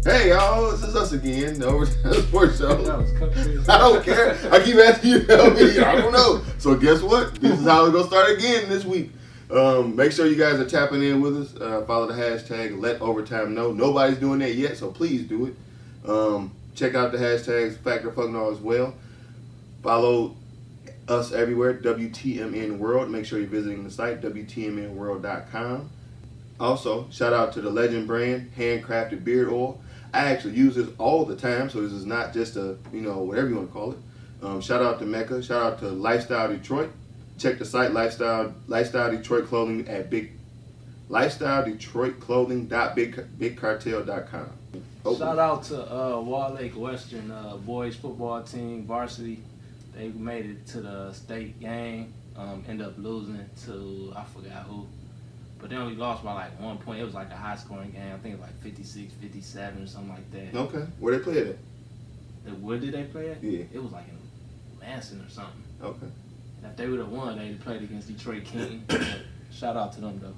Hey y'all, this is us again, the Overtime Sports Show. That was country. I don't care. I keep asking you to help me. I don't know. So guess what? This is how we're gonna start again this week. Make sure you guys are tapping in with us. Follow the hashtag Let Overtime Know. Nobody's doing that yet, so please do it. Check out the hashtags Factor Fuck All as well. Follow us everywhere, WTMN World. Make sure you're visiting the site, WTMNworld.com. Also, shout out to the Legend brand, handcrafted beard oil. I actually use this all the time, so this is not just a, whatever you want to call it. Shout out to Mecca. Shout out to Lifestyle Detroit. Check the site, Lifestyle Detroit Clothing at LifestyleDetroitClothing.BigCartel.com. Shout out to Wall Lake Western boys football team, varsity. They made it to the state game. End up losing to, I forgot who. But they only lost by like 1 point. It was like a high scoring game. I think it was like 56, 57 or something like that. Okay. Where they played at? Where did they play at? Yeah. It was like in Lansing or something. Okay. And if they would have won, they'd have played against Detroit King. Shout out to them though.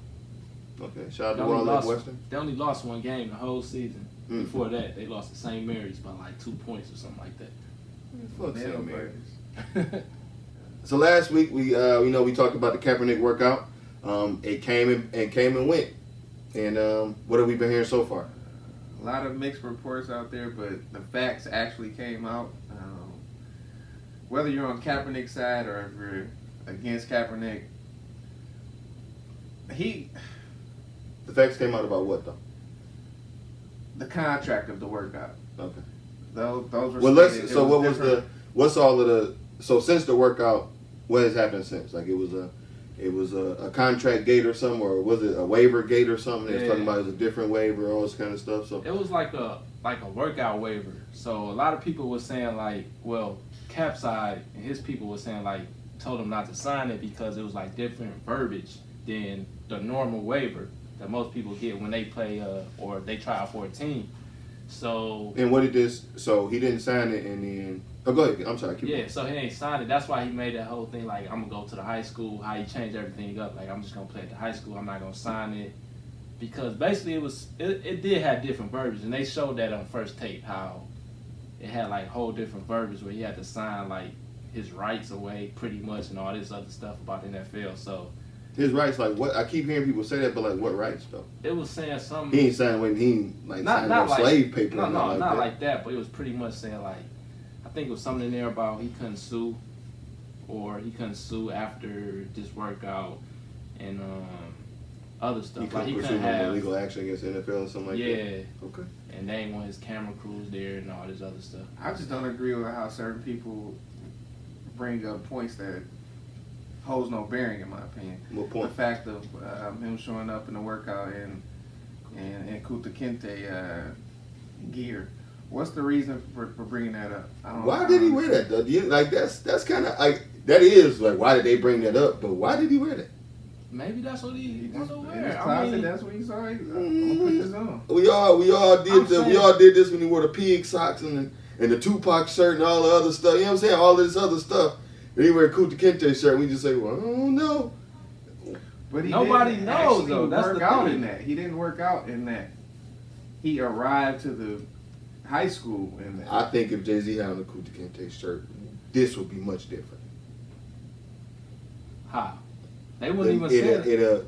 Okay. Shout out to Wall Lake Western. They only lost one game the whole season. Before that, they lost to St. Mary's by like 2 points or something like that. Fuck St. Mary's. So last week we talked about the Kaepernick workout. It came and went. And what have we been hearing so far? A lot of mixed reports out there, but the facts actually came out. Whether you're on Kaepernick's side or if you're against Kaepernick, the facts came out about what though? The contract of the workout. Okay. Those were so since the workout, what has happened since? Like it was a contract gate or something, or was it a waiver gate or something? They was talking about it was a different waiver, all this kind of stuff. So it was like a workout waiver. So a lot of people were saying like, well, Cap side and his people were saying like, told him not to sign it because it was like different verbiage than the normal waiver that most people get when they play or they try out for a team. So and what did this? So he didn't sign it, and then go ahead. I'm sorry. So he ain't signed it. That's why he made that whole thing like I'm gonna go to the high school. How he changed everything up. Like I'm just gonna play at the high school. I'm not gonna sign it because basically it did have different verbiage, and they showed that on First Take how it had like whole different verbiage where he had to sign like his rights away pretty much and all this other stuff about the NFL. So his rights, like what? I keep hearing people say that, but like what rights though? It was saying something. He ain't signed when he ain't like not like slave paper. No, not that. Like that. But it was pretty much saying like, I think it was something in there about he couldn't sue, or he couldn't sue after this workout, and other stuff. He couldn't have legal action against the NFL or something like that. Yeah. Okay. And they ain't want his camera crews there and all this other stuff. I just don't agree with how certain people bring up points that holds no bearing, in my opinion. What point? The fact of him showing up in the workout in Kunta Kinte gear. What's the reason for bringing that up? Why did he wear that though? That's kind of like that is like why did they bring that up? But why did he wear that? Maybe that's what he wanted to wear. In his closet, that's what he saw. I'm gonna put this on. We all did this when he wore the pig socks and the Tupac shirt and all the other stuff. You know what I'm saying? All this other stuff. And he wear a Kunta Kinte shirt. We just say, well, I don't know. But nobody knows though. That's the thing. In that. He didn't work out in that. He arrived to the high school in that. I think if Jay-Z had on a Kunta Kinte shirt, this would be much different. How? They wouldn't even say it.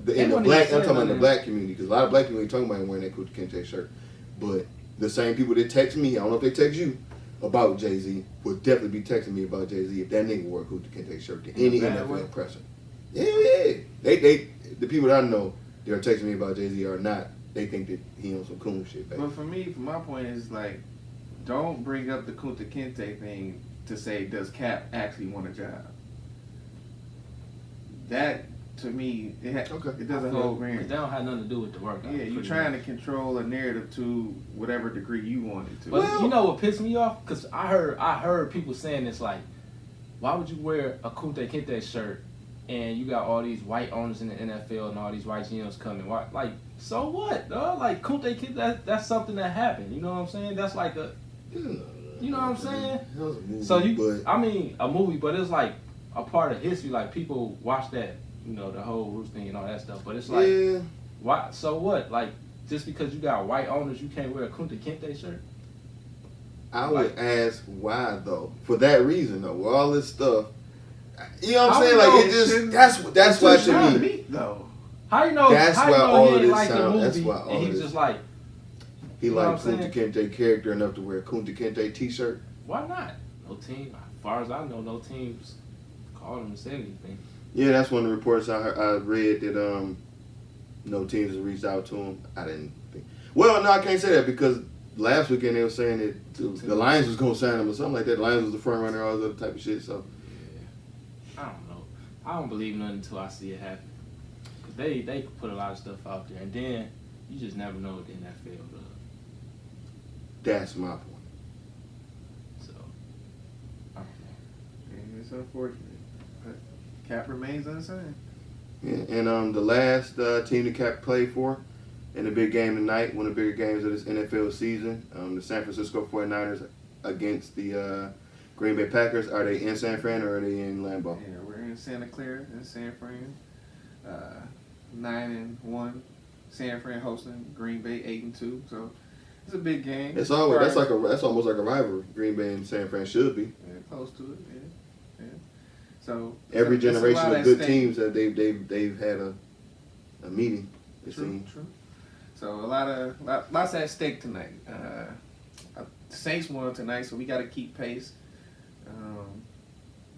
In the black, I'm talking about the black community, because a lot of black people ain't talking about him wearing that Kunta Kinte shirt. But the same people that text me, I don't know if they text you about Jay-Z, would definitely be texting me about Jay-Z if that nigga wore a Kunta Kinte shirt to any NFL presser. Yeah. The people that I know that are texting me about Jay-Z are not. They think that he on some cool shit, baby. But for me, my point is like, don't bring up the Kunta Kinte thing to say, does Cap actually want a job? That, to me, it doesn't hold bearing. That don't have nothing to do with the workout. Yeah, you're trying to control a narrative to whatever degree you want it to. But you know what pissed me off? Because I heard people saying this like, why would you wear a Kunta Kinte shirt and you got all these white owners in the NFL and all these white GMs coming? Why, like, so what, dog? Like, Kunta Kinte, that's something that happened. You know what I'm saying? That's like you know what I'm saying? So a movie, but it's like a part of history. Like, people watch that, the whole Roots thing and all that stuff. But it's like, why? So what? Like, just because you got white owners, you can't wear a Kunta Kinte shirt? I would ask why though. For that reason though, with all this stuff, you know what I'm saying? Like it just that's why to me. Though. How you know? That's how why you know all he of ain't this like the sound. movie That's why all and of he's this. just like, He you know liked what I'm Kunta Kinte character enough to wear a Kunta Kinte t-shirt. why not? No team, as far as I know, no teams called him and said anything. Yeah, that's one of the reports I read that no teams has reached out to him. I didn't think. Well, no, I can't say that because last weekend they were saying that the Lions was gonna sign him or something like that. The Lions was the front runner, all this other type of shit. So I don't know. I don't believe nothing until I see it happen. Cause they put a lot of stuff out there, and then you just never know what the NFL does. that's my point. So I don't know. And it's unfortunate. But Cap remains unsigned. Yeah, and the last team that Cap played for in the big game tonight, one of the bigger games of this NFL season, the San Francisco 49ers against the Green Bay Packers. Are they in San Fran or are they in Lambeau? Yeah, we're in Santa Clara in San Fran. 9-1. San Fran hosting Green Bay 8-2. So it's a big game. It's always that's almost like a rivalry. Green Bay and San Fran should be. Yeah, close to it. Yeah. So Every it's a generation lot of at good stake. teams that they've had a meeting. It True, seems. true. So lots at stake tonight. The Saints won tonight, so we got to keep pace.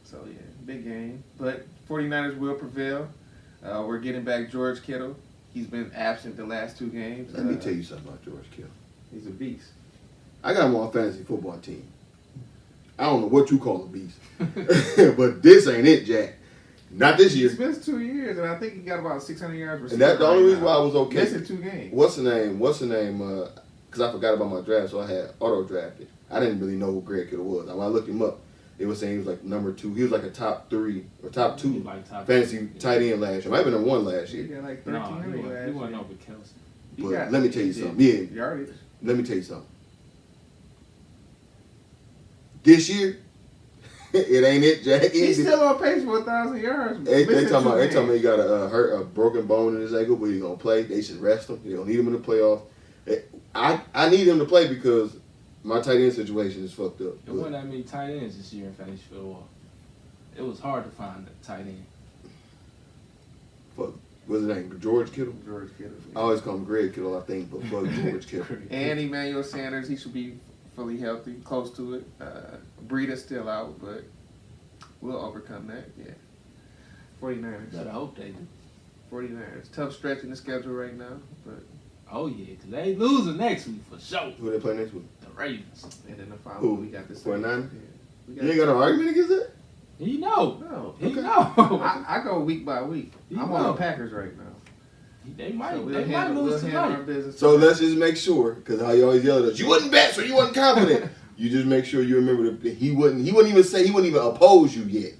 So yeah, big game. But 49ers will prevail. We're getting back George Kittle. He's been absent the last 2 games. Let me tell you something about George Kittle. He's a beast. I got him on a fantasy football team. I don't know what you call a beast, but this ain't it, Jack. Not this year. It's been 2 years, and I think he got about 600 yards receiving. And that's the only reason why I was okay. Missing 2 games. What's the name? Because I forgot about my draft, so I had auto drafted. I didn't really know who Greg Kittle was. When I looked him up, they were saying he was like number 2. He was like a top 3 or top 2 Like fantasy tight end last year. Might have been number 1 last He year. got like No, 1,300 he last wasn't year. over Kelsey. He But got- let me tell you he something. did. Yeah, Yardage. let me tell you something. This year, it ain't it, Jack. He's still on pace for 1,000 yards. They Missing talking 2 about games. he got a broken bone in his ankle, but he's gonna play. They should rest him. They don't need him in the playoffs. I need him to play because my tight end situation is fucked up. There wasn't that many tight ends this year in fantasy football. It was hard to find a tight end. Fuck, what's his name? George Kittle. George Kittle. I always call him Greg Kittle, I think, but fuck George Kittle. And Emmanuel Sanders, he should be fully healthy, close to it. Breeder's still out, but we'll overcome that. Yeah. 49ers. Better hope they do. 49ers. Tough stretch in the schedule right now, but Oh yeah, because they losing next week for sure. Who they play next week? The Ravens. and then the Who? following we got the 49ers? Yeah. You ain't got no argument against that? He know. No. He Okay. know. I go week by week. You I'm on know. the Packers right now. They might. So They might lose handle our tonight. business. So let's just make sure, because how you always yell at us, you wasn't bet, so you wasn't confident. You just make sure you remember that he wouldn't even oppose you yet.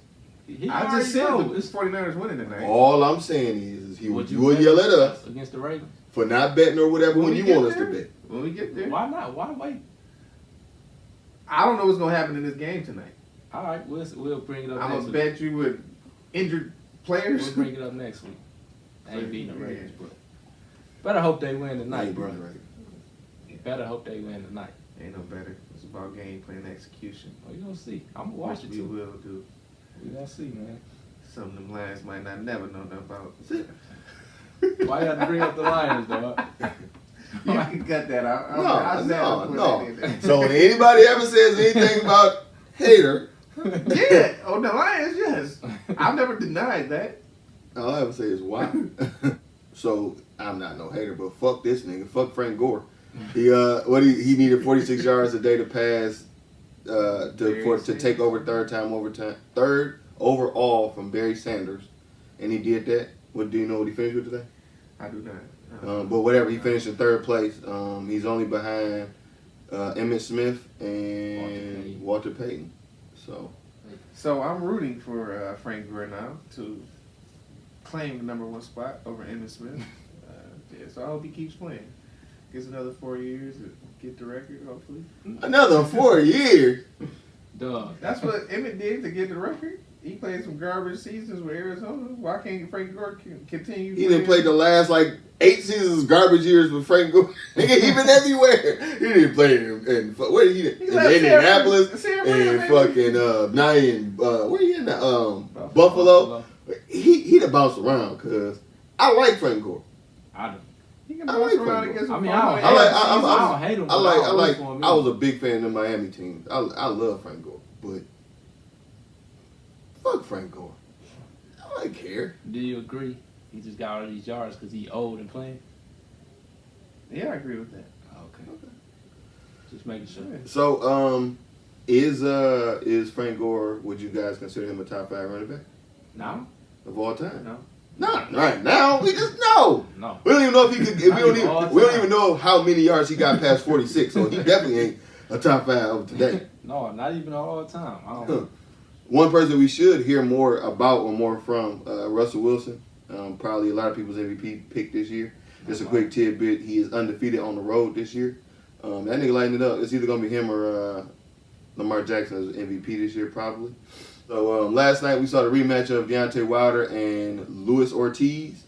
He I already just said know. the 49ers winning tonight. All I'm saying is he Would you would bet yell at us against the Ravens? for not betting or whatever when we you get want us there? to bet. When we get there. Why not? Why wait? I don't know what's going to happen in this game tonight. All right, we'll bring it up I'm next going to week. bet you with injured players. We'll bring it up next week. They ain't beating the Yeah. Ravens, but better hope they win tonight, bro. Right. Better hope they win tonight. Ain't no better. It's about game plan execution. Well, you gonna see. I'm gonna watch it We too. will do. We gonna see, man. Some of them Lions might not never know nothing about. Why you have to bring up the Lions, dog? You can cut that out. No. So when anybody ever says anything about hater, Yeah, on the Lions, yes. I've never denied that. all I ever say is why. So I'm not no hater, but fuck this nigga. Fuck Frank Gore. He needed 46 yards a day to pass to take over third overall from Barry Sanders, and he did that. What do you know what he finished with today? I do not. But whatever, he finished in third place. He's only behind Emmitt Smith and Walter Payton. So I'm rooting for Frank Gore now to claim the number 1 spot over Emmitt Smith. So I hope he keeps playing. Gets another 4 years to get the record, hopefully. Another 4 years. Dog. That's what Emmitt did to get the record. He played some garbage seasons with Arizona. Why can't Frank Gore continue? He didn't play the last 8 seasons garbage years with Frank Gore. He been everywhere. He didn't play in where did he in Indianapolis and fucking now in where he in Buffalo. He done bounced around because I like Frank Gore. I don't. He can bounce around against. I don't hate him. I was a big fan of the Miami team. I love Frank Gore, but fuck Frank Gore. I don't care. Do you agree? He just got all these yards because he old and playing. Yeah, I agree with that. Okay. Just making sure. So, is Frank Gore? Would you guys consider him a top 5 running back? No. Of all time? No. Not right now. We just no. No. We don't even know if he could. We don't even know how many yards he got past 46. So he definitely ain't a top 5 of today. No, not even all the time. I don't. One person we should hear more about or more from, Russell Wilson. Probably a lot of people's MVP pick this year. Just a quick tidbit: he is undefeated on the road this year. That nigga lighting it up. It's either gonna be him or Lamar Jackson as MVP this year, probably. So last night we saw the rematch of Deontay Wilder and Luis Ortiz.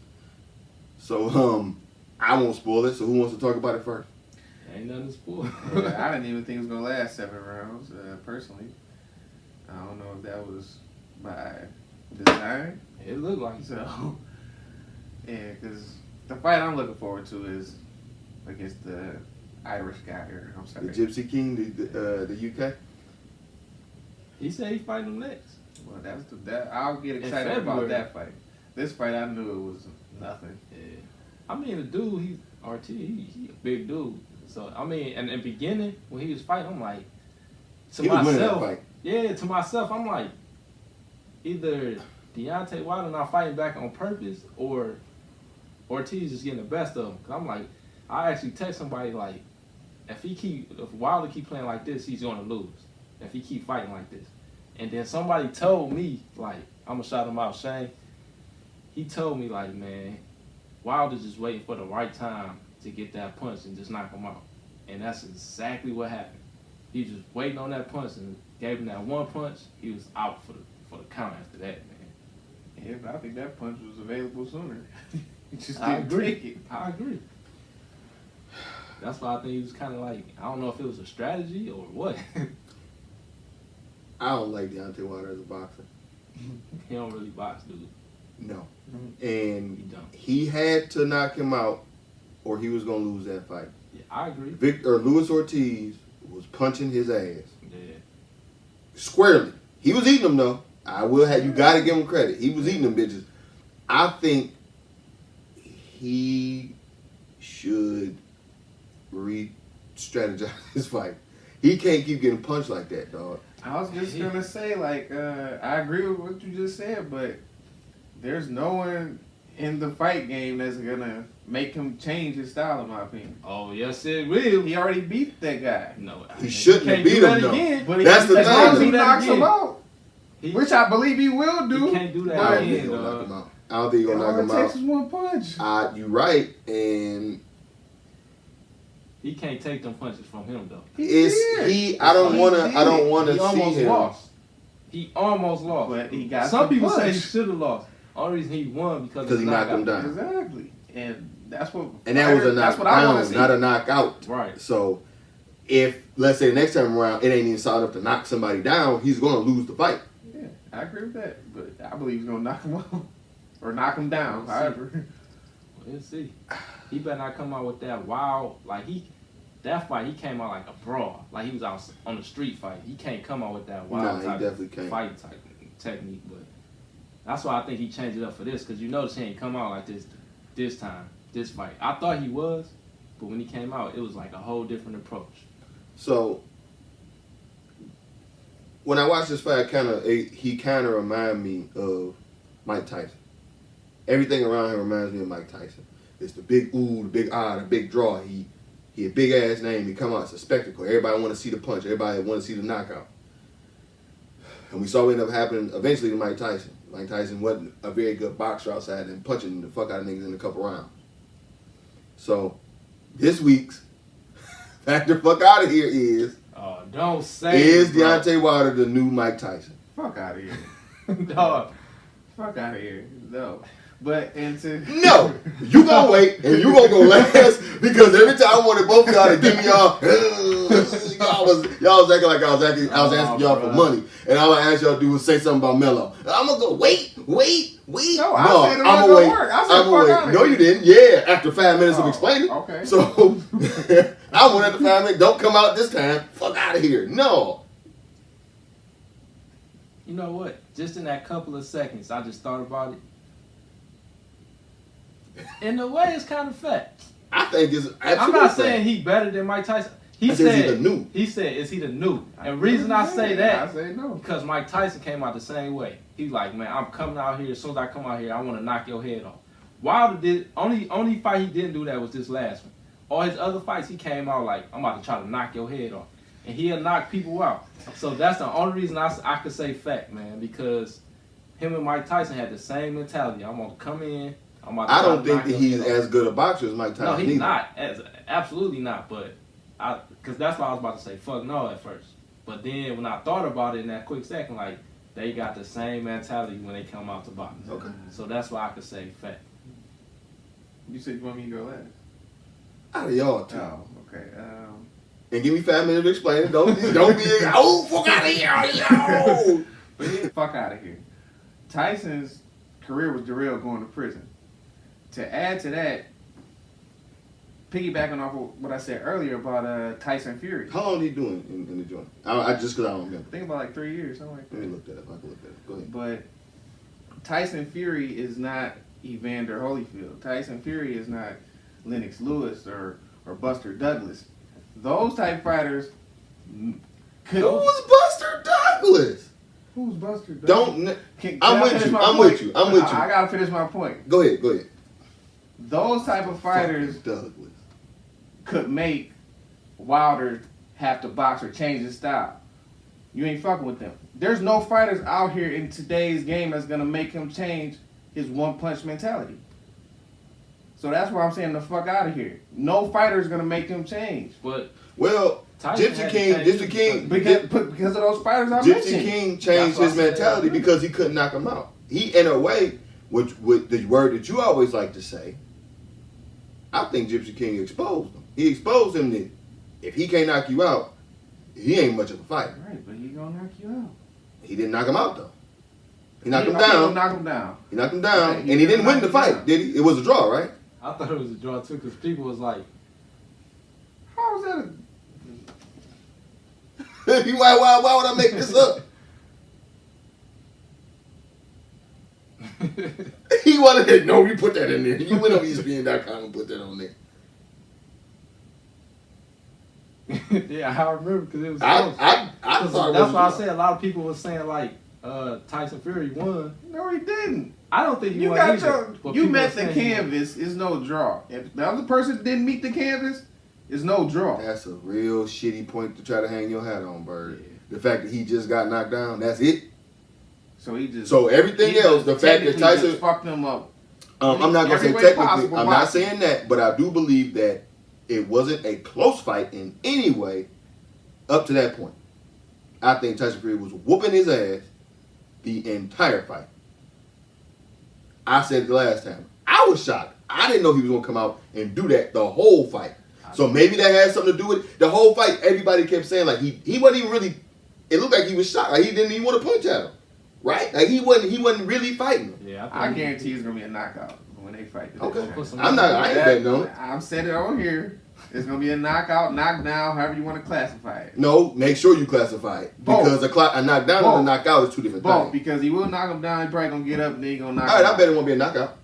So I won't spoil it. So who wants to talk about it first? Ain't nothing to spoil. I didn't even think it was gonna last 7 rounds. Personally, I don't know if that was by design. It looked like So, yeah, because the fight I'm looking forward to is against the Irish guy here. I'm sorry. The Gypsy King, the UK. He said he fighting him next. Well, that I'll get excited about that fight. This fight, I knew it was nothing. Yeah. I mean, the dude, he a big dude. So, I mean, and in the beginning, when he was fighting, I'm like, to myself, I'm like, either Deontay Wilder not fighting back on purpose or Ortiz is getting the best of him. Cause I'm like, I actually text somebody like, if Wilder keep playing like this, he's gonna lose. If he keep fighting like this. And then somebody told me, like, I'm gonna shout him out, Shane. He told me, like, man, Wilder's just waiting for the right time to get that punch and just knock him out. And that's exactly what happened. He was just waiting on that punch and gave him that one punch. He was out for the count after that, man. Yeah, but I think that punch was available sooner. He just I didn't agree. take it. I agree. That's why I think he was kind of like, I don't know if it was a strategy or what. I don't like Deontay Wilder as a boxer. He don't really box, dude. No. He And don't. he had to knock him out or he was going to lose that fight. Yeah, I agree. Luis Ortiz was punching his ass. Yeah. Squarely. He was eating them, though. You got to give him credit. He was eating them bitches. I think he should re-strategize his fight. He can't keep getting punched like that, dog. I was just gonna say, like, I agree with what you just said, but there's no one in the fight game that's gonna make him change his style, in my opinion. Oh, yes, it will. He already beat that guy. No, He shouldn't have beat him, though. again. But That's the as long as he thing. knocks him out, He- which I believe he will do. He can't do that I don't think again, he's going to knock dog. him out. I don't think he's going to knock All it him takes out. is one punch. You're right, and He can't take them punches from him, though. I don't want to He see almost him. lost. He almost lost. But he got Some the people say he punch. should have lost. Only reason he won because He knocked him down. Exactly. And that's what. And that was a that's what I want to knockdown, see. not a knockout. Right. So, if, let's say, the next time around, it ain't even solid enough to knock somebody down, he's going to lose the fight. Yeah, I agree with that. But I believe he's gonna knock him out or knock him down. However, We'll see. He better not come out with that wild, that fight, he came out like a brawl. Like he was out on the street fight. He can't come out with that wild He type definitely can't. fight type technique. But that's why I think he changed it up for this, because you notice he ain't come out like this time, this fight. I thought he was, but when he came out, it was like a whole different approach. So, when I watched this fight, he kind of reminded me of Mike Tyson. Everything around him reminds me of Mike Tyson. It's the big ooh, the big the big draw. He a big ass name. He come out, it's a spectacle. Everybody want to see the punch. Everybody want to see the knockout. And we saw what ended up happening eventually to Mike Tyson. Mike Tyson wasn't a very good boxer outside and punching the fuck out of niggas in a couple rounds. So, this week's back the fuck out of here is Oh, don't say Is it, bro. Deontay Wilder the new Mike Tyson? fuck out of here. Dog. Fuck out of here. No. But No, you gonna wait and you gonna go last because every time I wanted both of y'all to give me y'all was acting like I was asking y'all for money, and all I asked y'all to do was say something about Melo. I'm gonna go wait. No, I said it I'm wasn't gonna work. I said fuck out of No, here. you didn't. Yeah, after 5 minutes of explaining. Okay. So I went after 5 minutes. Don't come out this time. Fuck out of here. No. You know what? Just in that couple of seconds, I just thought about it. In a way, it's kind of fact. I think it's absolutely I'm not fact. saying he better than Mike Tyson. He I said said, is he the new? He said, is he the new? And reason I say that, I say no. because Mike Tyson came out the same way. He's like, man, I'm coming out here. As soon as I come out here, I want to knock your head off. Wilder did only fight he didn't do that was this last one. All his other fights, he came out like, I'm about to try to knock your head off, and he'll knock people out. So that's the only reason I could say fact, man, because him and Mike Tyson had the same mentality. I'm gonna come in. I don't think that he's as good a boxer as Mike Tyson. No, he's either. not. Absolutely not. But because that's why I was about to say fuck no at first. But then when I thought about it in that quick second, like they got the same mentality when they come out to box. Okay. So that's why I could say fact. You said you want me to go last? Out of y'all two. Oh, okay. And give me 5 minutes to explain it. Don't be oh fuck out of here. Yo. But yeah, fuck out of here. Tyson's career was derailed going to prison. To add to that, piggybacking off of what I said earlier about Tyson Fury. How long are you doing in the joint? I just because I don't remember. I think about like 3 years, something like that. Let me look that up. I can look that up. Go ahead. But Tyson Fury is not Evander Holyfield. Tyson Fury is not Lennox Lewis or Buster Douglas. Those type fighters could. Who was Buster Douglas? Who's Buster Douglas? I'm with you. I gotta finish my point. Go ahead. Those type of fighters Douglas could make Wilder have to box or change his style. You ain't fucking with them. There's no fighters out here in today's game that's gonna make him change his one punch mentality. So that's why I'm saying the fuck out of here. No fighter's gonna make him change. But Gypsy King, because of those fighters I Gypsy mentioned. King changed his mentality because he couldn't knock him out. He, in a way, with the word that you always like to say, I think Gypsy King exposed him. He exposed him that if he can't knock you out, he ain't much of a fighter. Right, but he gonna knock you out. He didn't knock him out though. He knocked him He down. knock him down. He knocked him down, Okay, and he didn't win the knock him fight, down. did he? It was a draw, right? I thought it was a draw too, because people was like, How was that? Why would I make this up? He wanted it. No, you put that in there. You went on ESPN.com and put that on there. yeah, I remember because it was. I Close. thought That's why I said a lot of people were saying like Tyson Fury won. No, he didn't. I don't think he You won got either, but you people met were the saying he won. canvas is no draw. If the other person didn't meet the canvas, it's no draw. That's a real shitty point to try to hang your hat on, Bird. The fact that he just got knocked down, that's it. So everything else, the fact that Tyson just fucked him up. I'm not gonna say Every way technically. possible, I'm not boxing. saying that, but I do believe that it wasn't a close fight in any way up to that point. I think Tyson Fury was whooping his ass the entire fight. I said it the last time. I was shocked. I didn't know he was gonna come out and do that the whole fight. So maybe that has something to do with it. The whole fight. Everybody kept saying like he wasn't even really. It looked like he was shocked. Like he didn't even want to punch at him, right? Like he wasn't really fighting him. Yeah, I guarantee it's gonna be a knockout when they fight. Okay. Put I ain't betting on it. I've said it on here. It's gonna be a knockout, knockdown, however you want to classify it. No, make sure you classify it because a knockdown and a knockout is two different Both, things. because he will knock him down. He probably gonna get up and then he gonna knock. All right, him I bet it won't be a knockout.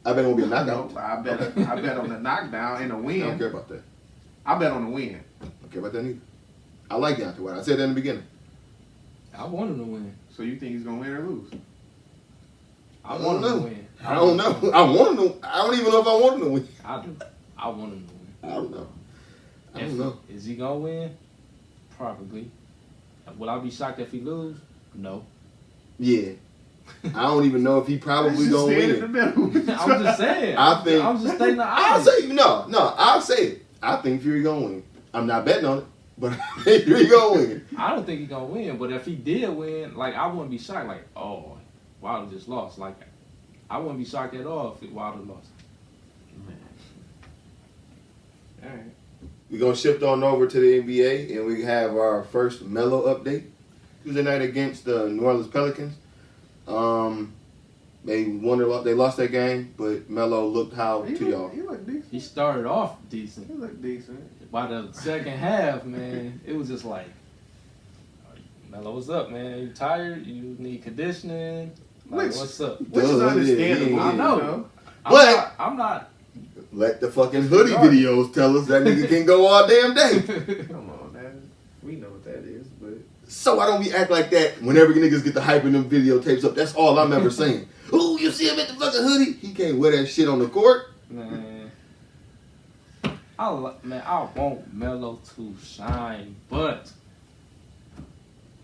I bet it won't be a knockout. No, I bet on the knockdown and a I don't win. care about that. I bet on the win. I don't care about that either. I like Deontay Wilder. I said that in the beginning. I want him to win. So you think he's gonna win or lose? I want him to win. I don't know. I want him to. I don't even know if I want him to win. I do. I want him to win. I don't know. I don't know. Is he gonna win? Probably. Will I be shocked if he lose? No. Yeah. I don't even know if he probably Just gonna stand in the win. middle. I'm just saying. I think. I'm just stating the I'll obvious. say no. I'll say it. I think Fury gonna win. I'm not betting on it, but I think Fury gonna win. I don't think he's gonna win, but if he did win, like I wouldn't be shocked. Like, oh, Wilder just lost. Like, I wouldn't be shocked at all if Wilder lost. All right. We're going to shift on over to the NBA, and we have our first Melo update. Tuesday night against the New Orleans Pelicans. They lost that game, but Melo looked how to y'all? He looked decent. He started off decent. He looked decent. By the second half, man, it was just like, Melo, what's up, man? You tired? You need conditioning? Like, what's up? Which is understandable. I know. You know? I'm not. Let the fucking hoodie videos tell us that nigga can go all damn day. Come on, man. We know what that is, but. So why don't we act like that whenever niggas get the hype in them videotapes up? That's all I'm ever saying. Ooh, you see him at the fucking hoodie? He can't wear that shit on the court. Man, I want Melo to shine, but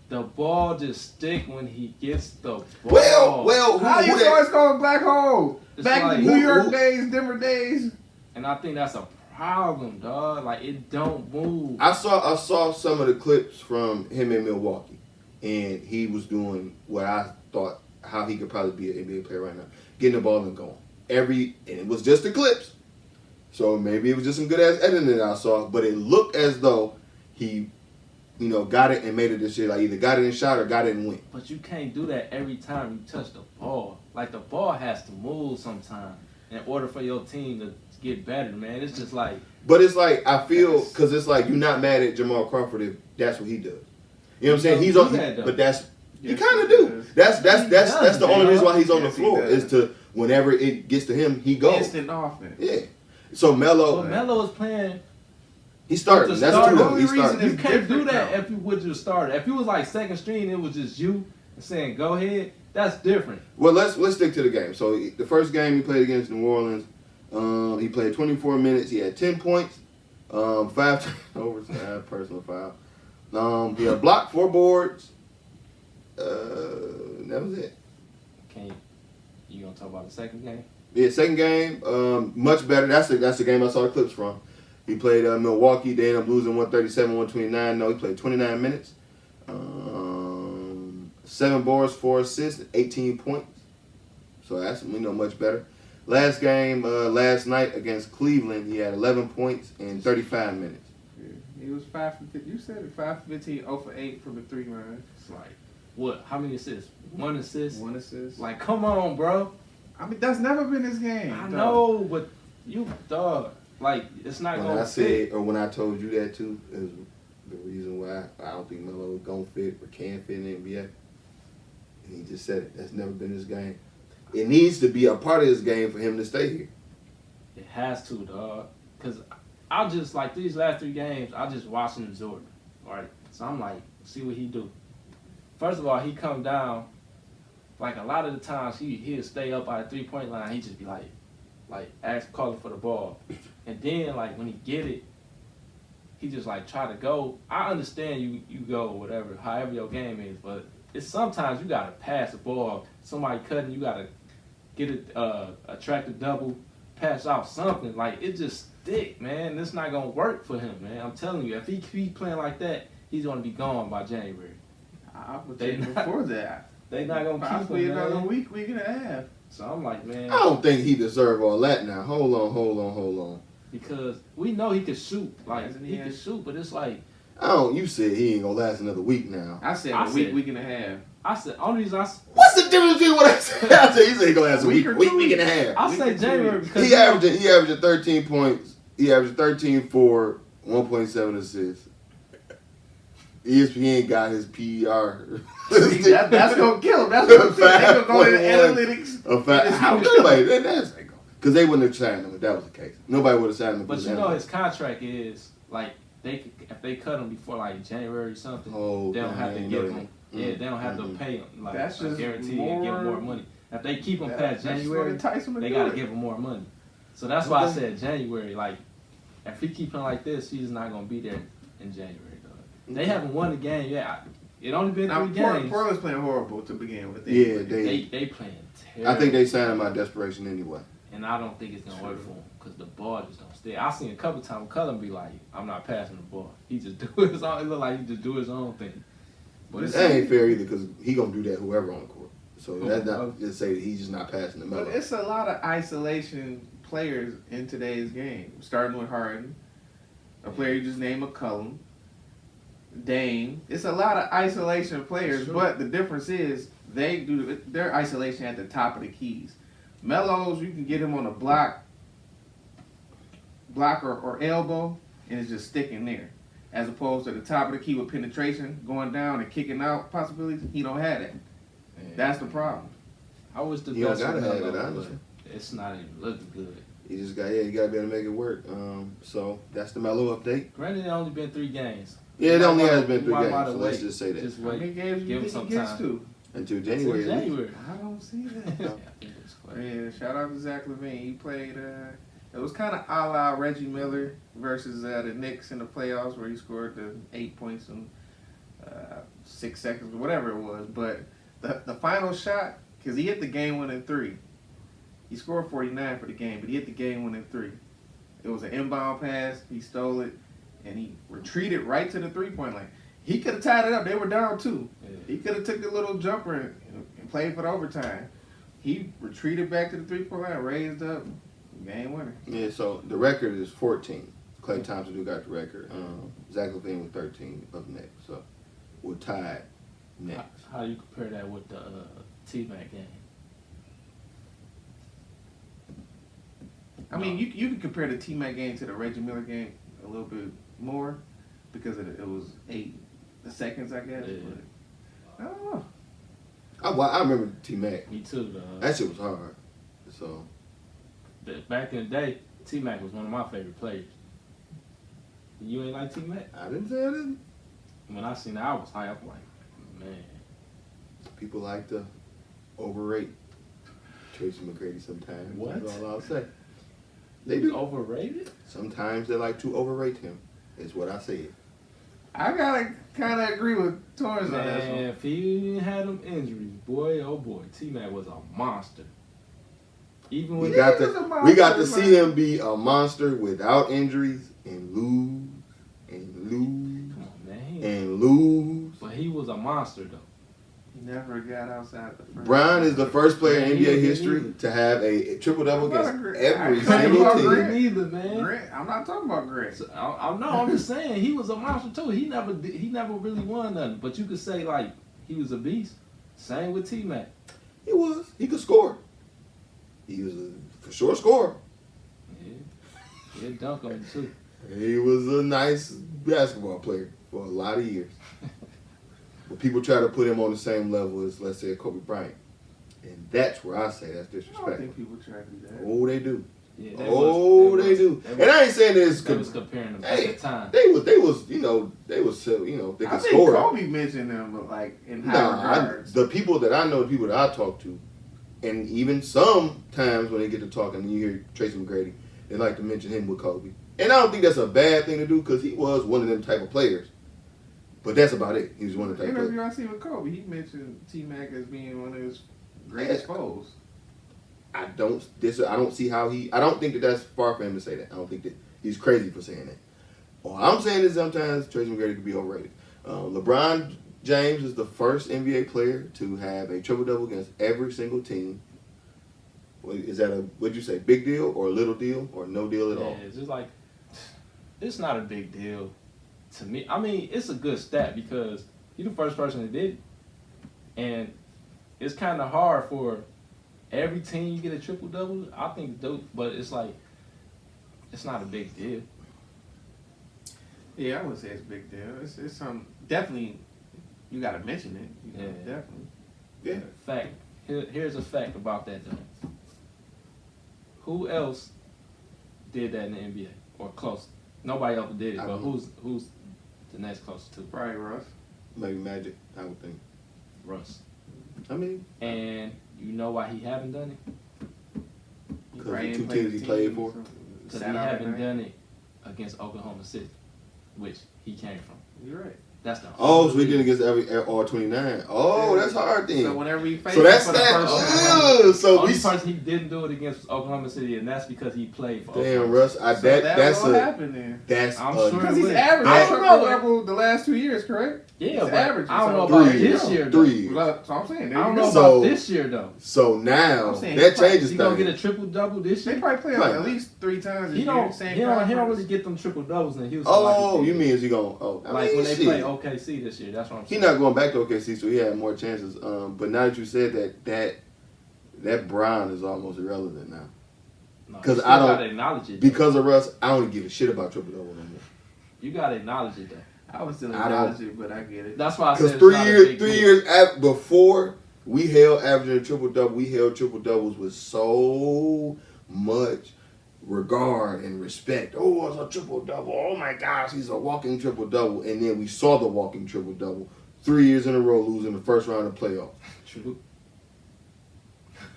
the ball just stick when he gets the ball. Well, how you always call a black hole? It's Back like, in New York days, Denver days. And I think that's a problem, dog. Like, it don't move. I saw some of the clips from him in Milwaukee, and he was doing what I thought how he could probably be an NBA player right now, getting the ball and going. And it was just the clips, so maybe it was just some good ass editing that I saw, but it looked as though he, got it and made it this shit. Like either got it and shot or got it and went. But you can't do that every time you touch the ball. Like, the ball has to move sometime in order for your team to get better, man. It's just like. But it's like I feel because it's like you're not mad at Jamal Crawford if that's what he does. You know what I'm saying? He's on, but that's he kind of do. That's the only reason why he's on the floor is to whenever it gets to him, he goes. Instant offense. Yeah. So Melo. But Melo is playing. He started. That's the true. only He reason started. you can't do that if you would just start. If you was like second string, it was just you saying go ahead. That's different. Well, let's stick to the game. So the first game he played against New Orleans, he played 24 minutes. He had 10 points, 5 turnovers, personal foul. He had blocked 4 boards. That was it. You gonna talk about the second game? Yeah, second game, much better. That's the game I saw the clips from. He played Milwaukee. They ended up losing 137-129. No, he played 29 minutes. 7 boards, 4 assists, 18 points. So that's much better. Last game, last night against Cleveland, he had 11 points in 35 minutes. Yeah, he was 5 for 15. You said it, 5 for 15, 0 for 8 from the 3 line. It's like, what? How many assists? 1 assist? 1 assist. Like, come on, bro. I mean, that's never been his game. I know, but you, dog. Like, it's not When gonna I fit. said, or when I told you that too, is the reason why I don't think Melo is gonna fit or can fit in the NBA. And he just said it. That's never been his game. It needs to be a part of his game for him to stay here. It has to, dog. Because I just, like, these last 3 games, I just watched him absorb it, right? So I'm like, see what he do. First of all, he come down, like, a lot of the times he'll stay up by the 3-point line. He just be like calling for the ball. And then, like, when he get it, he just, like, try to go. I understand you go or whatever, however your game is, but it's sometimes you got to pass the ball. Somebody cutting, you got to get it, attract a double, pass out something. Like, it just stick, man. It's not going to work for him, man. I'm telling you, if he keep playing like that, he's going to be gone by January. I would say before that. They not going to keep Possibly him, another man. week and a half. So I'm like, man. I don't think he deserve all that now. Hold on. Because we know he can shoot. Like, he can shoot, but it's like. You said he ain't gonna last another week now. I said a week and a half. I said, only reason What's the difference between what I said? I said he said he gonna last a week and a half. I say January because He averaged 13 points. He averaged 13 for 1.7 assists. ESPN got his PER. That's gonna kill him. That's what I'm saying. They're gonna go into analytics. That's because they wouldn't have signed him if that was the case. Nobody would have signed him. But you know his contract is like if they cut him before like January or something, they don't have to give him. Yeah, they don't have to pay him like that's a just guarantee and give him more money. If they keep him past January, Tyson they gotta give him more money. So that's why I said January. Like if he keep playing like this, he's not gonna be there in January. They haven't won a game yet. It only been 3 games. Portland's playing horrible to begin with. Yeah, they playing terrible. I think they signed him out of desperation anyway. And I don't think it's gonna work for him because the ball just don't stay. I seen a couple times Cullen be like, "I'm not passing the ball." He just do his own. It look like he just do his own thing. But that ain't fair either because he gonna do that whoever on the court. So that's not to say that he's just not passing the Melo. But it's a lot of isolation players in today's game. Starting with Harden, a player you just named McCollum, Dame. It's a lot of isolation players, but the difference is they do their isolation at the top of the keys. Melo's, you can get him on a block or elbow, and it's just sticking there. As opposed to the top of the key with penetration, going down and kicking out possibilities, he don't have that. That's the problem. I was the You best. don't gotta have Melo, it, honestly. It's not even looking good. You just got you gotta be able to make it work. So that's the Melo update. Granted, it only been 3 games. Yeah, it only has been You 3 might games. wanna So let's wait. just say that. Just How many wait. games Give you him think some he gets time. to? Until It's January. in January. I don't see that. Yeah, I think it's close. Yeah, shout out to Zach LaVine. He played. It was kind of a la Reggie Miller versus the Knicks in the playoffs, where he scored the 8 points in 6 seconds or whatever it was. But the final shot, because he hit the game-winning 3. He scored 49 for the game, but he hit the game-winning 3. It was an inbound pass. He stole it, and he retreated right to the 3-point line. He could have tied it up. They were down 2. Yeah. He could have took a little jumper and played for the overtime. He retreated back to the 3-point line, raised up, game winner. Yeah, so the record is 14. Klay Thompson who got the record. Zach LaVine with 13 up next. So we're tied next. How do you compare that with the T-Mac game? I mean, you can compare the T-Mac game to the Reggie Miller game a little bit more because it was 8 seconds, I guess. Yeah. But I don't know. I remember T-Mac. Me too. That shit was hard. So Back in the day, T-Mac was one of my favorite players. You ain't like T-Mac? I didn't say I didn't. When I seen it, I was high up like, man. People like to overrate Tracy McGrady sometimes. What? That's all I'll say. They They do. overrated? Sometimes they like to overrate him, is what I said. I gotta kind of agree with Torres on that Man, one. if he didn't have them injuries, boy, oh boy, T-Mac was a monster. Even when We got he was a to monster, see man. him be a monster without injuries and lose and lose come on, man, and lose. but he was a monster though. He never got outside the first. Brian is the first player in Yeah, NBA he history didn't. to have a triple-double I'm not against agree- every I single ain't team. agree. Neither, man. Grant, I'm not talking about Grant. So, I'm just saying he was a monster too. He never really won nothing. But you could say like he was a beast. Same with T-Mac. He was. He could score. He was a for sure scorer. Yeah, he'd dunk on him too. He was a nice basketball player for a lot of years. But people try to put him on the same level as, let's say, Kobe Bryant. And that's where I say that's I don't disrespectful. think people try to do that. Oh, they do. Yeah, They do. And I ain't saying this. They was comparing them Hey, at the time. They was, they I could think score. Kobe mentioned them, but like in high Nah, regards. the people that I know, the people that I talk to, and even sometimes when they get to talking and you hear Tracy McGrady, they like to mention him with Kobe. And I don't think that's a bad thing to do because he was one of them type of players. But that's about it. He was one of The the type of interview players. I see with Kobe, he mentioned T-Mac as being one of his greatest foes. I don't see how I don't think that that's far for him to say that. I don't think that he's crazy for saying that. All I'm saying is sometimes Tracy McGrady could be overrated. LeBron James is the first NBA player to have a triple-double against every single team. Is that what'd you say, big deal or a little deal or no deal at all? Yeah, it's just like it's not a big deal to me. I mean, it's a good stat because you're the first person that did it, and it's kind of hard for every team you get a triple double. I think, but it's like it's not a big deal. Yeah, I would say it's a big deal. It's definitely you got to mention it. You know, Yeah. definitely. Yeah. Fact. Here's a fact about that though. Who else did that in the NBA or close? Nobody else did it, but who's the next closest to? Probably Russ. Maybe Magic, I would think. Russ. I mean, And you know why he haven't done it? because Probably the two ain't played teams he the played team, for. so Because sat he out at haven't night. done it against Oklahoma City, which he came from. You're right. That's the Oh, so he did against all 29. Oh, that's hard then. So whenever he faced So that's for the that. first time, So only we. person he didn't do it against Oklahoma City, and that's because he played for Oklahoma Damn, Russ. that's what happened then. That's I'm a sure Because it he's will. average. I He's don't triple know. double the last 2 years, correct? Yeah, He's but average. I don't know So- about 3 this years. year. 3 Though. years. Well, so I'm saying, there I don't you know go. So- about this year though. So now I'm saying that he changes He gonna things. get a triple double this They year. probably play him Right. at least 3 times a He year. don't. Same He don't conference. really get them triple doubles in Houston. Oh, like you mean is he going? Oh, I like mean, when they shit. play OKC this year? That's what I'm He saying. not going back to OKC, so he had more chances. But now that you said that Brown is almost irrelevant now. No, 'Cause you still I don't- gotta acknowledge it. Though. Because of Russ, I don't give a shit about triple double no more. You gotta acknowledge it though. I would still I don't- acknowledge it, but I get it. That's why I Because said 3 it's not a years, big 3 deal. years before we held averaging triple double, we held triple doubles with so much regard and respect. Oh, it's a triple double. Oh my gosh, he's a walking triple double. And then we saw the walking triple double 3 years in a row, losing the first round of playoff. True.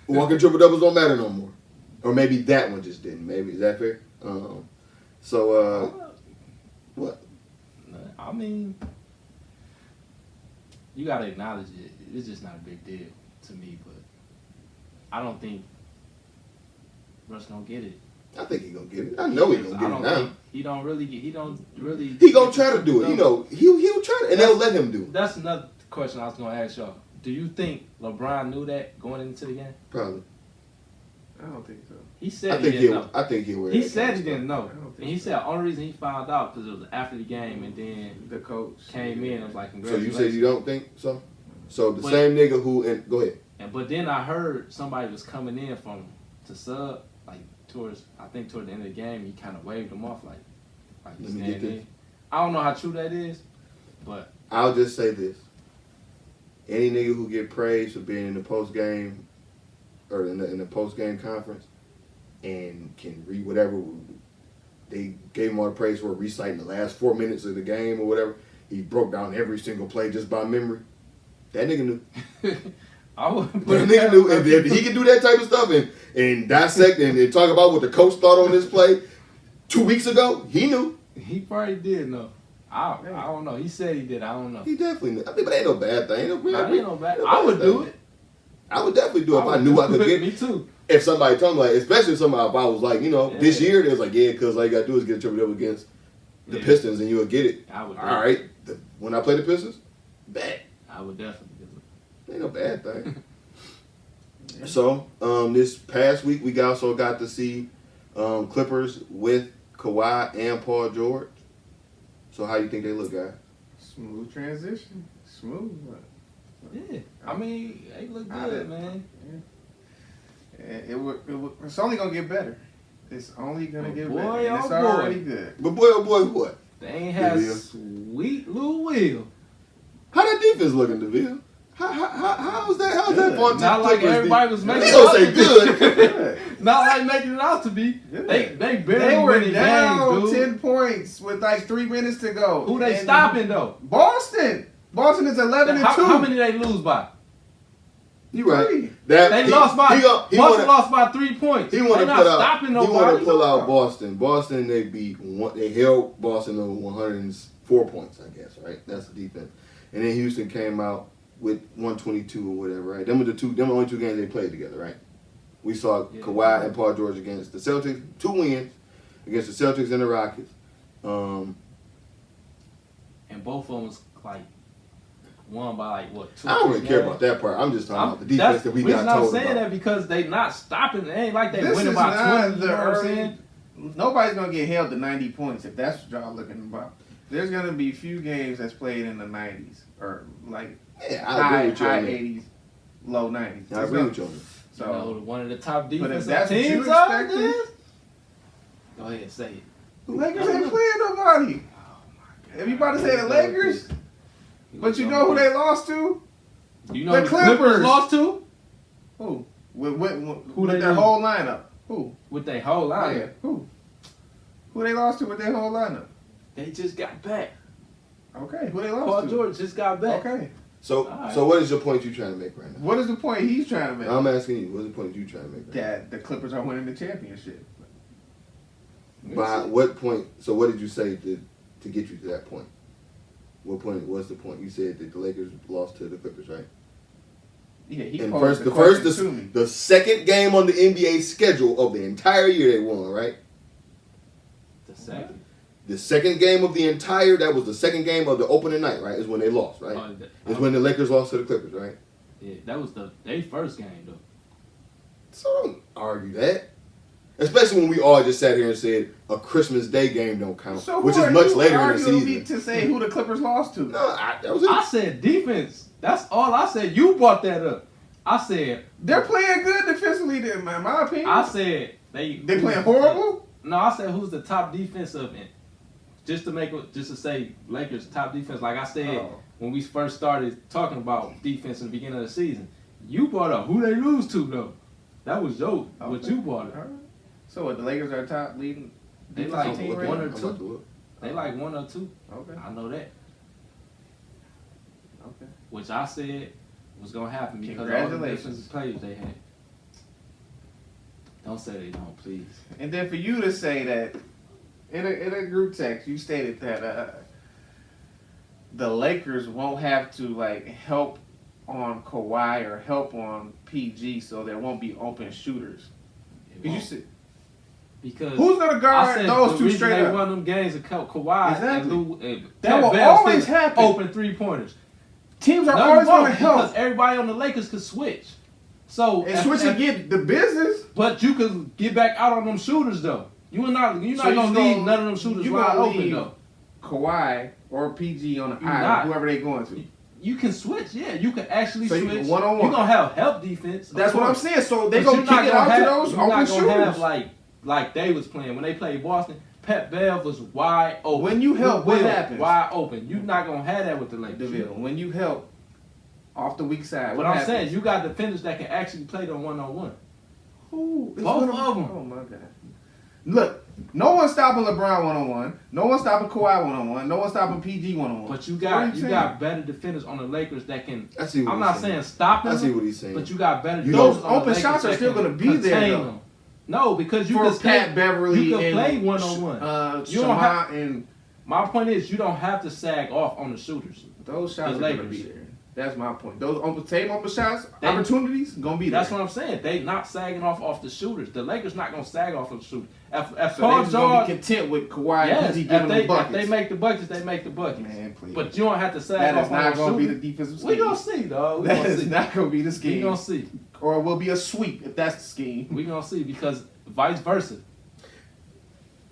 Walking triple doubles don't matter no more. Or maybe that one just didn't. Maybe is that fair? What? I mean, you gotta acknowledge it. It's just not a big deal to me, but I don't think Russ gonna get it. I think he gonna get it. I know he gonna I get it don't now. think he don't really. He don't really. He gonna try to do it. You know, he'll try to, and they'll let him do it. That's another question I was gonna ask y'all. Do you think LeBron knew that going into the game? Probably. I don't think so. He said I he think didn't he'll. know. I think he'll wear He that said kind he of didn't know, I don't think and he so. said the only reason he found out because it was after the game, and then The coach came in and was like, stuff. So you "Congratulations." said you don't think so? So the But- same nigga who and go ahead. But then I heard somebody was coming in to sub, like towards the end of the game. He kind of waved him off, like Let he's me get standing this. in. I don't know how true that is, but I'll just say this: any nigga who get praised for being in the post game or in the post game conference and can read whatever they gave him all the praise for reciting the last 4 minutes of the game or whatever. He broke down every single play just by memory. That nigga knew. I would put That it nigga that knew. way. If he could do that type of stuff and dissect and talk about what the coach thought on this play 2 weeks ago, he knew. He probably did know. I don't know. He said he did. I don't know. He definitely knew. I mean, but ain't no bad thing. Ain't no, Ain't no bad. ain't no I would bad do thing. it. I would definitely do it if I would knew do I could it. get. Me too. If somebody told me, like, especially if somebody, if I was like, this Yeah. year, they was like, yeah, because all you got to do is get a triple double against the Yeah. Pistons and you'll get it. I would. Do All it. right. When I play the Pistons, bad. I would definitely do it. Ain't no bad thing. So, this past week, we also got to see Clippers with Kawhi and Paul George. So, how you think they look, guys? Smooth transition. Smooth. Yeah. I mean, they look I good, did. man. It's only gonna get better. It's only gonna Oh, get boy, better. And it's oh, boy. already good. But boy, oh boy, what? They ain't had Yeah. sweet Lou Will. How that defense looking, DeVille? How's that? How's that Pontiac Not like Clippers everybody defense? was making He it don't out say to be. good. Good. Not like making it out to be. Good. They barely They were winning down games, dude. 10 points with like 3 minutes to go. Who they And stopping though? Boston. Boston is 11-2. How many they lose by? You right. Three. They lost by. Boston wanna- lost by 3 points. He want They to not put out. stopping He want nobody. to pull out Boston. Boston, they beat one. They held Boston to 104 points, I guess. Right, that's the defense. And then Houston came out with 122 or whatever. Right, them were the only two games they played together. Right. We saw Kawhi and Paul George against the Celtics, 2 wins against the Celtics and the Rockets. And both of them was like won by like what? 2 I don't really care games? about that part. I'm just talking about the defense that we got I'm told saying about. that because they not stopping. It ain't like they This winning is by not 20. the You know what I'm early. saying? Nobody's gonna get held to 90 points if that's what y'all looking about. There's gonna be few games that's played in the 90s or like Yeah, I agree with you high on that. 80s, low 90s. I agree with you on that. So You know, one of the top But if defensive that's what you teams out expected- there. Go ahead, say it. the Lakers ain't playing nobody. If you about to say the Lakers, but you know who they lost to? You know the who the Clippers Clippers. lost to? Who? With Who they their lose? whole lineup? Who? With their whole line. Yeah, who? Who they lost to with their whole lineup? They just got back. Okay, who they lost Paul to? George just got back. Okay. So, All right. so what is your point you trying to make right now? What is the point he's trying to make? I'm asking you. What's the point you trying to make right now? That the Clippers are winning the championship. By what point? So what did you say to get you to that point? What point? What's the point? You said that the Lakers lost to the Clippers, right? Yeah, he And posed the question to me. the second game on the NBA schedule of the entire year they won, right? The second. The second game of the entire, that was the second game of the opening night, right? Is when they lost, right? Is when the Lakers lost to the Clippers, right? Yeah, that was their first game though. So don't argue that. Especially when we all just sat here and said a Christmas Day game don't count, So which is much later in the arguing season. me to say who the Clippers lost to? No, that was it. I said defense. That's all I said. You brought that up. I said They're playing good defensively, in my opinion. I said they playing horrible. No, I said who's the top defensive end. Just to say Lakers top defense. Like I said when we first started talking about defense in the beginning of the season, you brought up who they lose to though. That was what you brought up. Right. So what? The Lakers are top leading. They like team right one now? or two. They like 1 or 2. Okay. I know that. Okay. Which I said was gonna happen because of all the defensive players they had. Don't say they don't, please. And then for you to say that in a group text, you stated that the Lakers won't have to like help on Kawhi or help on PG, so there won't be open shooters. Did you see? Because who's gonna guard those two straight they up? won them games of Kawhi Exactly. and Lou. And That will Bell always still happen. Open 3-pointers. Teams are No, always you won't, gonna help because everybody on the Lakers could switch. So and switch and get the business. But you could get back out on them shooters though. You're not gonna leave none of them shooters wide open though. Kawhi or PG on the You're island, not. whoever they going to. You can switch, yeah. You can actually So switch. one-on-one. You're gonna have help defense. That's what I'm saying. So they But gonna you're kick not it gonna out to have- those you're open not gonna shooters. have like they was playing when they played Boston. Pat Bev was wide open. When you help, what Will, happens? Wide open. You're not gonna have that with the Lakers. DeVille, when you help off the weak side, But what I'm happens? saying you got defenders that can actually play them 1-on-1. Who? It's Both gonna- of them. Oh my God! Look, no one's stopping LeBron 1-on-1. No one's stopping Kawhi 1-on-1. No one's stopping PG 1-on-1. But you What got are you saying? got better defenders on the Lakers that can. I see what I'm he's not saying stop them. I see what he's saying. But you got better. Those defenders on the open Lakers shots are that still can gonna be there, contain though. them. No, because you for can Pat Beverly you can and play 1-on-1. You don't Shama and My point is you don't have to sag off on the shooters. those shots The are gonna Lakers. be there. That's my point. Those open shots, They- opportunities, gonna be there. That's what I'm saying. They not sagging off the shooters. The Lakers not gonna sag off of the shooters. If So they Paul just gonna George, be content with Kawhi yes, and PG if giving they, them buckets. if they make the buckets, they make the buckets. Man, please. But you don't have to sag That off is on not the going to be shooters. the defensive scheme. We gonna see, dog. We That gonna is see. not going to be the We scheme. gonna see. Or it will be a sweep if that's the scheme. We gonna see because vice versa.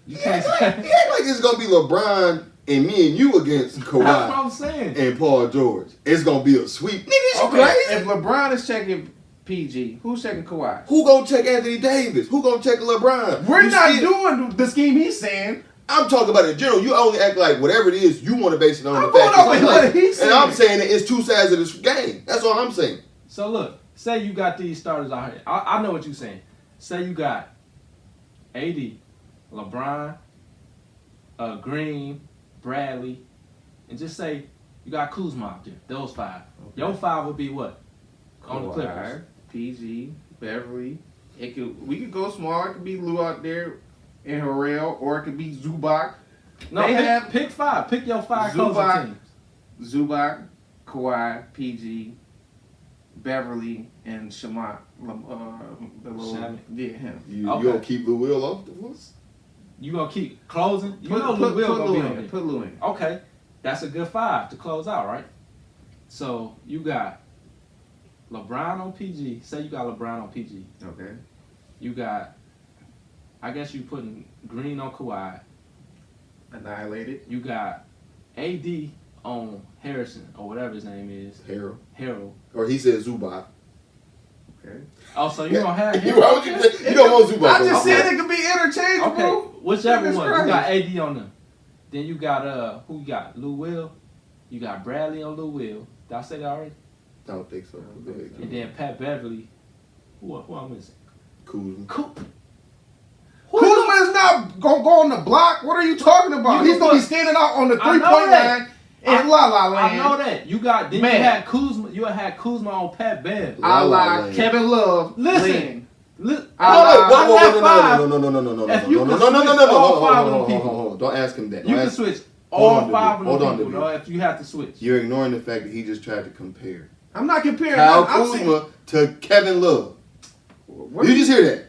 You He can't act like say. it's gonna be LeBron and me and you against That's what Kawhi I'm saying. and Paul George. It's gonna be a sweep. Nigga, you Okay, crazy? if LeBron is checking PG, who's checking Kawhi? Who gonna check Anthony Davis? Who gonna check LeBron? We're You not still- doing the scheme he's saying. I'm talking about in general. You only act like whatever it is, you want to base it on I'm the fact going off that of what he's and I'm saying. saying that it's two sides of this game. That's all I'm saying. So look, say you got these starters out here. I know what you're saying. Say you got AD, LeBron, Green, Bradley, and just say you got Kuzma out there. Those 5. Your 5 would be what? On the Clippers. Kawhi, PG, Beverly. We could go small. It could be Lou out there and Harrell, or it could be Zubac. No, They pick 5. Pick your 5 Zubac. closing teams. Zubac, Kawhi, PG, Beverly, and Shama. Shaman. Yeah, him. You Okay. gonna keep Lou Will off the force? You gonna keep closing? You Put, know put, Lou Will put gonna Lou be on in. there. Put Lou in. Okay, that's a good 5 to close out, right? So you got LeBron on PG. Say you got LeBron on PG. Okay. You got, I guess you putting Green on Kawhi. Annihilated. You got AD on Harrison or whatever his name is. Harold. Or he said Zubac. Okay. Oh, so you gonna have Why Harold? would you say you don't want Zubac? I just on said the it could be interchangeable. Okay, whichever Goodness one. You Christ. got AD on them. Then you got who you got? Lou Will. You got Bradley on Lou Will. Did I say that already? I don't think so. Go ahead. And then Pat Beverly. Who I'm missing? Kuzma. Kuzma is not gonna go on the block. What are you talking about? You He's gonna be put- standing out on the I know 3-point that. line in La La Land. I know that. You got then Man. you had Kuzma. You had Kuzma on Pat Bev. La A La la Land. Kevin Love. Listen. Land. Look, No, no, no, no, no, no, no, no, no, If you no, no, can no, no, no, switch no, no, all hold 5 on, of them hold on, people. hold on. Don't ask him that. you Don't can ask- switch All 5 of them people, though, if you have to switch. You're ignoring the fact that he just tried to compare I'm not comparing Kyle Kuzma to Kevin Love. You just hear that?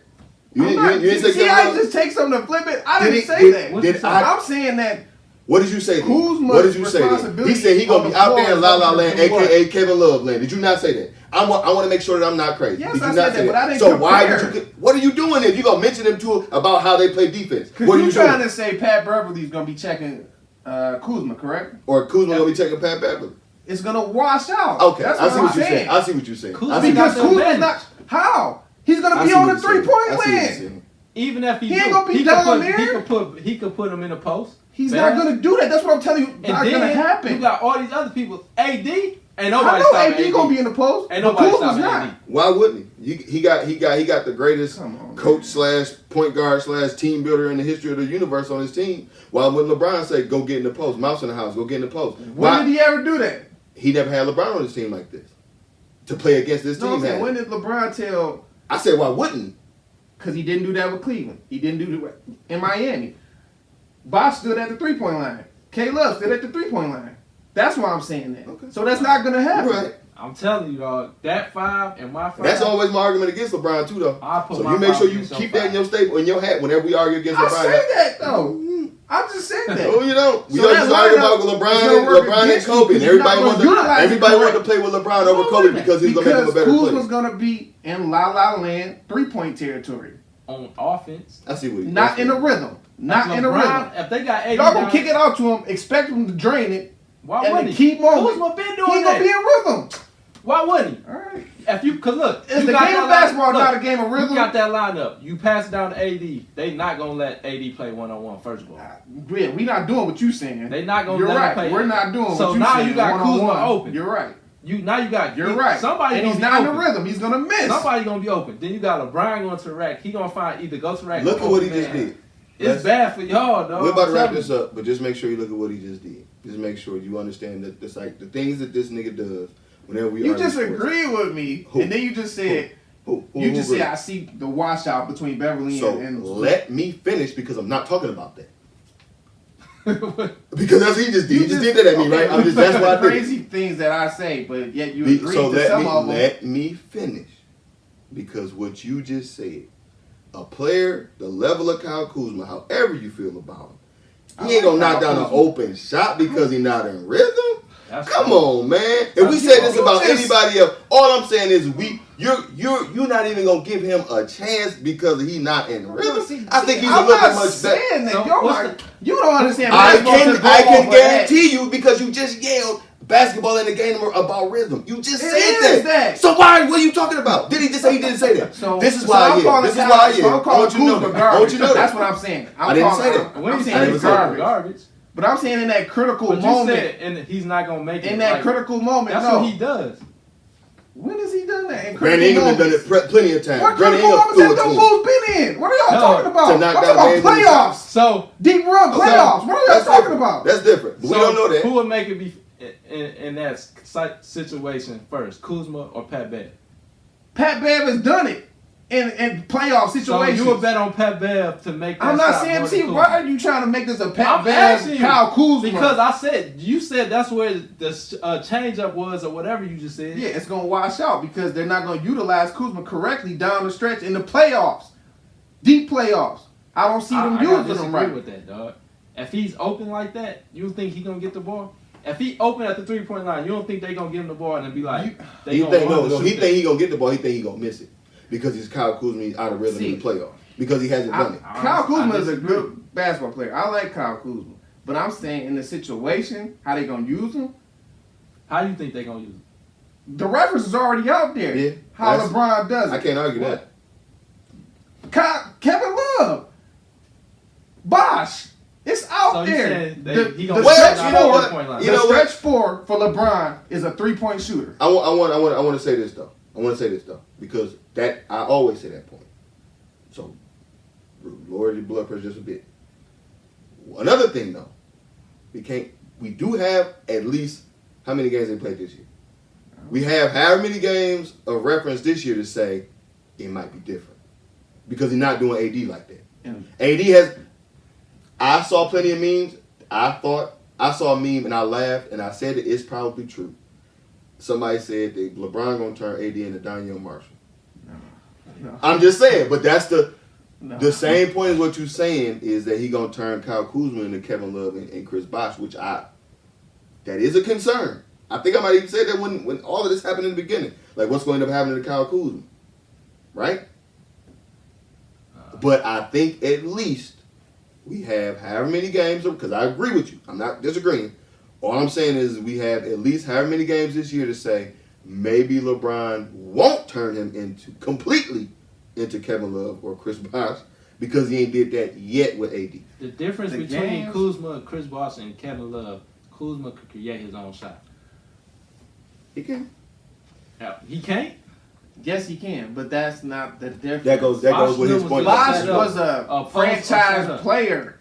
You didn't say Kevin Love? I just take something to flip it. I didn't say that. I'm saying that. What did you say? Kuzma's What did you say? He said he gonna be out there in La La Land, aka Kevin Love land. Did you not say that? I want to make sure that I'm not crazy. Yes, did you I not said say that, but I didn't So compare. why did you? What are you doing if you gonna mention them to about how they play defense? What are you trying doing? to say Pat Beverly's gonna be checking Kuzma, correct? Or Kuzma gonna be checking Pat Beverly? It's gonna wash out. Okay, that's I see what I'm you're saying. saying. I see what you're saying. Because Kuzma's not. How? He's gonna be on the 3-point land. Even if he ain't gonna be down there. He could put him in the post. He's not gonna do that. That's what I'm telling you. Not gonna happen. You got all these other people. AD ain't nobody. I know AD gonna be in the post. Ain't nobody Kuzma's stopping not. Why wouldn't he? He got the greatest coach / point guard / team builder in the history of the universe on his team. Why wouldn't LeBron say, "Go get in the post, mouse in the house, go get in the post"? When did he ever do that? He never had LeBron on his team like this to play against this team. When did LeBron tell? I said, why wouldn't he? Because he didn't do that with Cleveland. He didn't do that in Miami. Bosh stood at the 3-point line. K Love stood at the 3-point line. That's why I'm saying that. Okay. So that's not gonna happen. Right. I'm telling you, dog. That 5 and my 5. That's always my argument against LeBron too, though. So you make sure you keep that in your staple, in your hat whenever we argue against LeBron. I say that though. I just said that. No, you don't. We So just argue about LeBron and Kobe. And everybody wanted to play with LeBron over Kobe because he's gonna make him a better player. Kuz was gonna be in La La Land 3-point territory on offense. I see what he's not in a rhythm. Not in a rhythm. If they got 80, y'all gonna kick it out to him, expect him to drain it, why wouldn't he keep moving? Kuzma been doing he ain't gonna be in rhythm. Why wouldn't he? All right. Cause look, it's the game of basketball, not a game of rhythm. You got that lineup. You pass it down to AD. They not gonna let AD play 1-on-1. First of all, yeah, we not doing what you saying. They not gonna. You're let right. him play. We're not doing. So what you now saying. You got Kuzma open. You're right. You're right. Somebody and gonna he's be not open. in the rhythm. He's gonna miss. Somebody gonna be open. Then you got LeBron going to the rack. He gonna find either go to the rack. Look at what he just did. It's bad for y'all, dog. We're about to wrap this up, but just make sure you look at what he just did. Just make sure you understand that it's like the things that this nigga does whenever we. You just agreed with me, and then you just said. You just said I see the washout between Beverly and. Let me finish because I'm not talking about that. Because that's what he just did. He just did that at me, right? That's why I did. Crazy things that I say, but yet you agree to some of them. Let me finish, because what you just said, a player the level of Kyle Kuzma, however you feel about him, he ain't gonna knock down an open shot because he's not in rhythm. Come on, man. If we said this about anybody else, all I'm saying is you're not even gonna give him a chance because he's not in rhythm. I think he's a little bit much better. You don't understand. I can guarantee you because you just yelled basketball in the game about rhythm. You just said that. So what are you talking about? Did he just say he didn't say that? This is why I yelled. This is why I yelled. I want you to know that. That's what I'm saying. I didn't say that. I'm saying it's garbage. But I'm saying in that critical moment, and he's not gonna make it. In that critical moment, that's what he does. When has he done that? Brandon Ingram done it plenty of times. What critical moments have those fools been in? What are y'all talking about? I'm talking about playoffs. So deep run playoffs. What are y'all talking about? That's different. We don't know that. Who would make it be in that situation first, Kuzma or Pat Bev? Pat Bev has done it. In playoff situations. So you would bet on Pat Bev to make that I'm not shot saying, see, why are you trying to make this a Pat Bev, Kyle Kuzma? Because you said that's where the change-up was or whatever you just said. Yeah, it's going to wash out because they're not going to utilize Kuzma correctly down the stretch in the playoffs. Deep playoffs. I don't see them using them right. With that, dog. If he's open like that, you think he's going to get the ball? If he open at the 3-point line, you don't think they're going to give him the ball and be like, he think he's going to get the ball. He think he's going to miss it. Because he's Kyle Kuzma, he's out of rhythm in the playoffs. Because he hasn't done it. Kyle Kuzma is a good basketball player. I like Kyle Kuzma. But I'm saying in the situation, how they going to use him? How do you think they're going to use him? The reference is already out there. Yeah, how LeBron does it. I can't argue that. Kevin Love. Bosh. It's out there. The stretch 4 for LeBron is a 3-point shooter. I want to say this though. Because that I always say that point. So lower your blood pressure just a bit. Another thing though, we do have at least how many games they played this year? We have however many games of reference this year to say it might be different. Because he's not doing AD like that. AD has I saw plenty of memes. I thought I saw a meme and I laughed and I said it's probably true. Somebody said that LeBron gonna turn AD into Daniel Marshall. No. I'm just saying, but that's the same point as what you're saying is that he gonna turn Kyle Kuzma into Kevin Love and Chris Bosh, which that is a concern. I think I might even say that when all of this happened in the beginning, like what's going to end up happening to Kyle Kuzma, right? But I think at least we have however many games, because I agree with you. I'm not disagreeing. All I'm saying is we have at least however many games this year to say maybe LeBron won't turn him completely into Kevin Love or Chris Bosh because he ain't did that yet with AD. The difference between Kuzma, Chris Bosh, and Kevin Love, Kuzma could create his own shot. He can. He can't? Yes, he can, but that's not the difference. That goes with his point. Bosh was a franchise player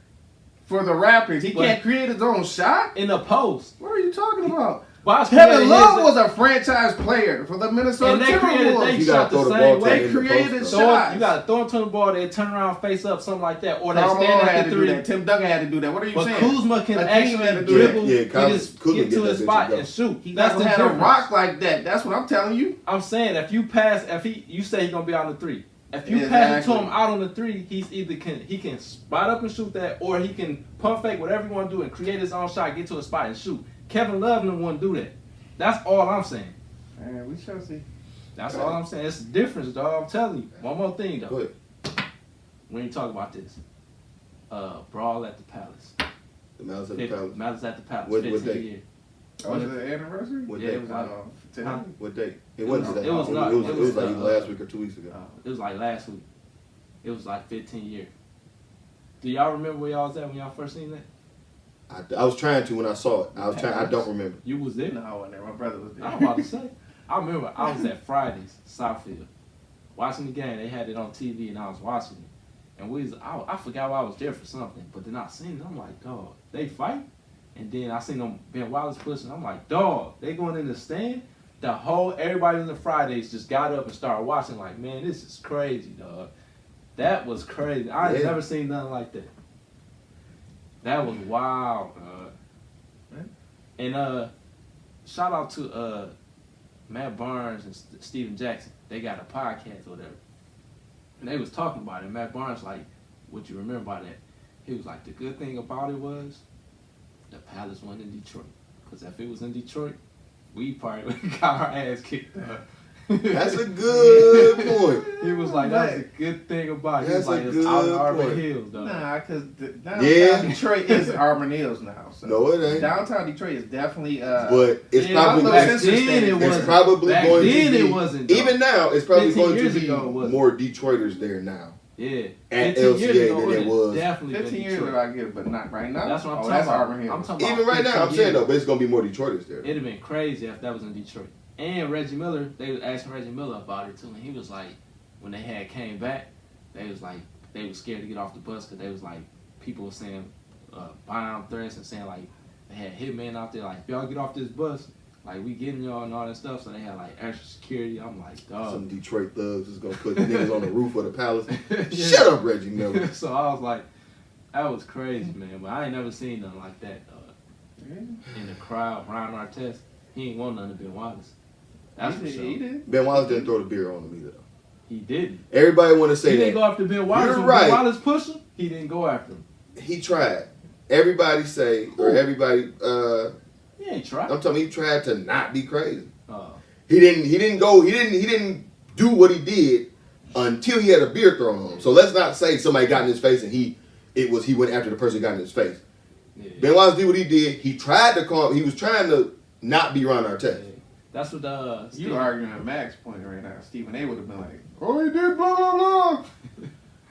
for the Raptors. He can't create his own shot? In the post. What are you talking about? Kevin Love was a franchise player for the Minnesota Timberwolves. They shot the same way. They created shots. You got to throw him to the ball, they turn around, face up, something like that. Or they Carmelo stand had at to the do three. that. Tim Duncan had to do that. What are you saying? But Kuzma can actually dribble, get to his spot and shoot. He never had a rock like that. That's what I'm telling you. I'm saying you say he's gonna be on the three. If you pass it to him out on the three, he can spot up and shoot that, or he can pump fake, whatever you want to do, and create his own shot, get to a spot and shoot. Kevin Love didn't want to do that. That's all I'm saying. Man, we shall see. That's all I'm saying. It's the difference, dog. I'm telling you. One more thing, though. Go ahead. We ain't talk about this. Brawl at the Palace. The Malice at the Palace. Malice at the Palace. What 15 day? year. Oh, was it the anniversary? What Yeah, day? it was like today. What day? It wasn't today. It was not. It was like last week or 2 weeks ago. It was like last week. It was like 15 years. Do y'all remember where y'all was at when y'all first seen that? I was trying to when I saw it. I don't remember. You was there? No, I wasn't there. My brother was there. I was about to say. I remember I was at Fridays, Southfield, watching the game. They had it on TV and I was watching it. And I forgot why I was there for something. But then I seen it. I'm like, dog, they fight? And then I seen them Ben Wallace pushing. I'm like, dog, they going in the stand? Everybody in the Fridays just got up and started watching like, man, this is crazy, dog. That was crazy. I ain't never seen nothing like that. That was wild, and shout out to Matt Barnes and Steven Jackson. They got a podcast or whatever, and they was talking about it. Matt Barnes like, what you remember about that? He was like, the good thing about it was the Palace won in Detroit, because if it was in Detroit, we probably would have got our ass kicked up. That's a good point. He was like, that's a good thing about it. He was like, it's out in Auburn Hills, though. Nah, because downtown Detroit is Auburn Hills now. So no, it ain't. Downtown Detroit is definitely. But it's probably back then it wasn't. It's probably back going then to be. It wasn't. Even now, it's probably going to be ago, more Detroiters there now. Yeah. At LCA than it was. Definitely 15 years ago, I get, but not right now. That's what I'm talking that's about. Auburn Hills. I'm talking about even right now, I'm saying though, but it's going to be more Detroiters there. It'd have been crazy if that was in Detroit. And Reggie Miller, they was asking Reggie Miller about it too, and he was like, when they had came back, they was scared to get off the bus because they was like, people were saying, violent threats and saying like, they had hitmen out there like, if y'all get off this bus, like we getting y'all and all that stuff. So they had like extra security. I'm like, dog. Some Detroit thugs is gonna put niggas on the roof of the Palace. Shut up, Reggie Miller. So I was like, that was crazy, man. But I ain't never seen nothing like that in the crowd. Ron Artest, he ain't want nothing to Ben Wallace. That's for sure. He did. Ben Wallace didn't throw the beer on him either. He didn't. Everybody want to say he that. He didn't go after Ben Wallace. You're when right. Ben Wallace pushed him, he didn't go after him. He tried. Everybody say, or everybody. He ain't tried. I'm telling you, he tried to not be crazy. Oh. He didn't do what he did until he had a beer thrown on him. So let's not say somebody got in his face and he went after the person who got in his face. Yeah. Ben Wallace did what he did. He tried to he was trying to not be Ron Artest. Yeah. That's what you arguing at Mac's point right now. Stephen A would have been like, oh, he did blah blah blah.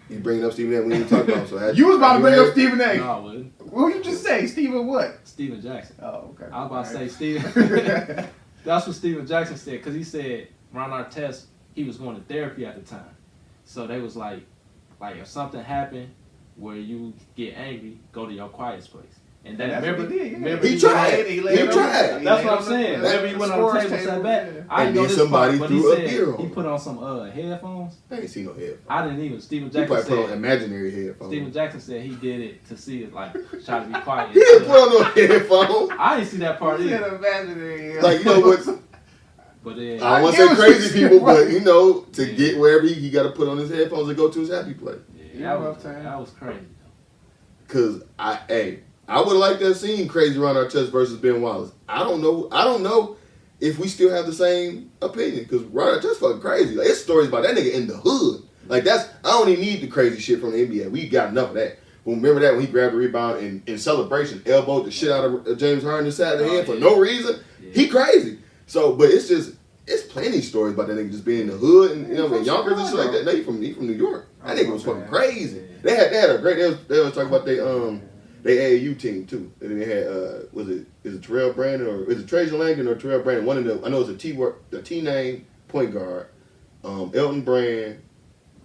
He bringing up Stephen A. We didn't talk about him. So you was about to bring up Stephen A. No, I wouldn't. What you just say? Stephen what? Stephen Jackson. Oh, okay. I was about to say Stephen. That's what Stephen Jackson said, because he said Ron Artest, he was going to therapy at the time. So they was like if something happened where you get angry, go to your quiet place. And that, That's what he did, yeah. remember He tried. He He laid on- tried. he That's laid what I'm on the- saying. Whenever he went on the sports table, sat table, back. yeah. I didn't And know then this somebody part, but he threw a said beer on he him. put on some headphones. I ain't seen no headphones. I didn't even. Steven He Jackson probably put on said. imaginary headphones. Steven Jackson said he did it to see it, like try to be quiet. He didn't put on no headphones. I didn't see that part He said either. Like, imaginary. you know what? But then, I don't want I to say get what crazy you're people, but right. you know, to Yeah. get wherever he got to put on his headphones and go to his happy place. yeah, that was crazy. Cause I would have liked that scene, Crazy Ron Artest versus Ben Wallace. I don't know if we still have the same opinion. Cause Ron Artest fucking crazy. Like, his stories about that nigga in the hood. Like I don't even need the crazy shit from the NBA. We got enough of that. But remember that when he grabbed the rebound and in celebration, elbowed the shit out of James Harden inside the head for no reason. Yeah. He crazy. So, but it's plenty of stories about that nigga just being in the hood and in Yonkers and shit like that. No, he from New York. That nigga was fucking crazy. Yeah. They had a great. They was talking about they AAU team too. And then they had is it Terrell Brandon or is it Trajan Langdon or Terrell Brandon? One of them. I know it's a T name point guard. Elton Brand,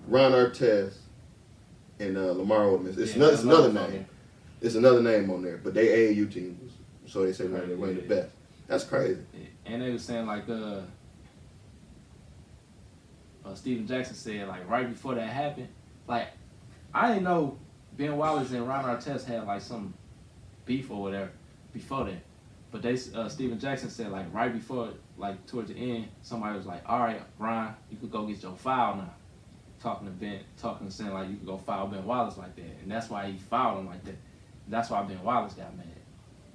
Ron Artest, and Lamar Odom. It's another name. It's another name on there. But they AAU team. So they say they're one of the best. That's crazy. And they were saying like Steven Jackson said like right before that happened, like I didn't know Ben Wallace and Ron Artest had like some beef or whatever before that. But they Steven Jackson said like right before, like towards the end, somebody was like, all right, Ron, you could go get your foul now. Saying like you could go foul Ben Wallace like that. And that's why he fouled him like that. That's why Ben Wallace got mad.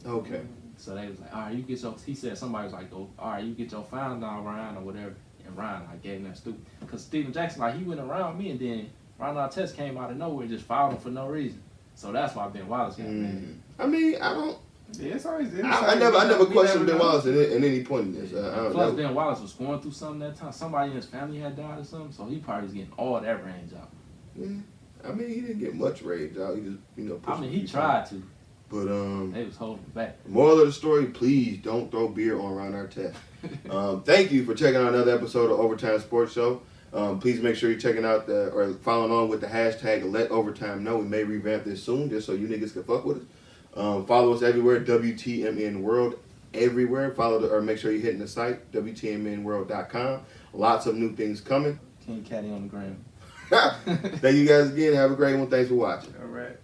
Okay. So they was like, all right, you get your. He said somebody was like, oh, all right, you get your foul now, Ryan, or whatever. And Ryan like gave him that stupid. Because Steven Jackson like he went around me and then Ron Artest came out of nowhere and just fouled him for no reason. So that's why Ben Wallace got mad. I mean, I don't. Yeah, it's always. I never questioned Ben Wallace in any point in this. Plus, Ben Wallace was going through something that time. Somebody in his family had died or something, so he probably was getting all that range out. Yeah. I mean, he didn't get much rage out. He just, I mean, he tried to. But they was holding him back. Moral of the story: please don't throw beer on Ron Artest. Thank you for checking out another episode of Overtime Sports Show. Please make sure you're checking out or following on with the hashtag Let Overtime Know. We may revamp this soon, just so you niggas can fuck with us. Follow us everywhere, WTMN World, everywhere. Or make sure you're hitting the site, WTMNworld.com. Lots of new things coming. King Caddy on the gram. Thank you guys again. Have a great one. Thanks for watching. All right.